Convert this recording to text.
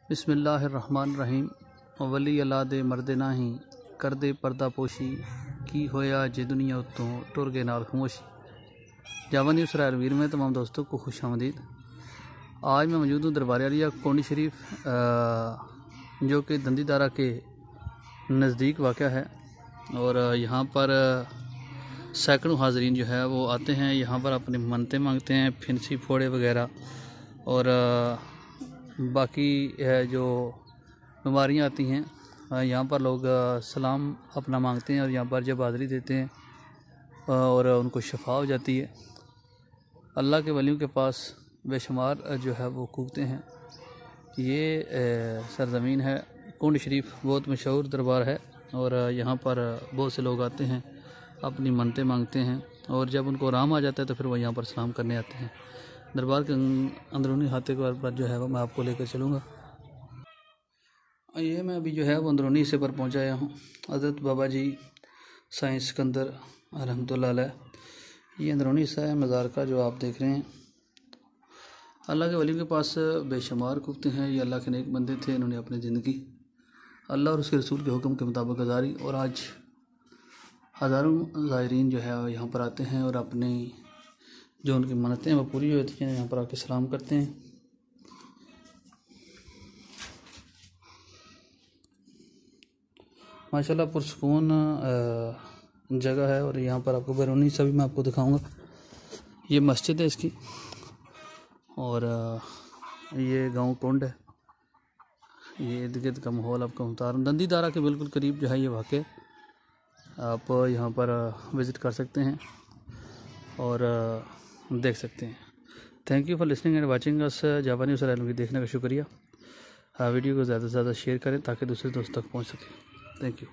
बिस्मिल्लाहिर्रहमानिर्रहीम। वली अल्लाह दे मर्दे नाही कर दे पर्दा पोशी की होया जे दुनिया उत्तों टुर गए नाल खामोशी। जावा न्यूज़ वीर में तमाम दोस्तों को खुश आमदीद। आज मैं मौजूद हूँ दरबार आलिया कोंडी शरीफ, जो कि दंदीदारा के नज़दीक वाक़या है। और यहाँ पर सैकड़ों हाजरीन जो है वो आते हैं, यहाँ पर अपनी मन्नतें मांगते हैं, फिंसी फोड़े वगैरह और बाकी जो बीमारियाँ आती हैं। यहाँ पर लोग सलाम अपना मांगते हैं और यहाँ पर जब हाज़री देते हैं और उनको शफा हो जाती है। अल्लाह के वलियों के पास बेशुमार जो है वो कूदते हैं। ये सरज़मीन है कोंडी शरीफ, बहुत मशहूर दरबार है और यहाँ पर बहुत से लोग आते हैं, अपनी मन्नतें मांगते हैं और जब उनको आराम आ जाता है तो फिर वो यहाँ पर सलाम करने आते हैं। दरबार के अंदरूनी हाथे पर जो है वो मैं आपको लेकर चलूँगा। ये मैं अभी जो है वो अंदरूनी हिस्से पर पहुँच आया हूँ। हज़रत बाबा जी साईं सिकंदर रहमतुल्लाह अलैह, ये अंदरूनी हिस्सा है मज़ार का जो आप देख रहे हैं। अल्लाह के वली के पास बेशुमार कुफ्ते हैं। ये अल्लाह के नेक बंदे थे, इन्होंने अपनी ज़िंदगी अल्लाह और उसके रसूल के हुक्म के मुताबिक गुजारी और आज हज़ारों ज़ायरीन जो है यहाँ पर आते हैं और अपनी जो उनकी मन्नतें हैं वो पूरी होती हैं, यहाँ पर आके सलाम करते हैं। माशाल्लाह पुरसुकून जगह है और यहाँ पर आपको बैरूनी सा भी मैं आपको दिखाऊंगा। ये मस्जिद है इसकी और ये गांव कुंड है। ये इर्द गिर्द का माहौल आपको बता रहा हूँ। दंदीदारा के बिल्कुल करीब जो है ये वाक़या, आप यहाँ पर विज़िट कर सकते हैं और देख सकते हैं। Thank you for listening and watching us. Java news देखने का शुक्रिया। वीडियो को ज़्यादा से ज़्यादा शेयर करें ताकि दूसरे दोस्त तक पहुँच सके। Thank you.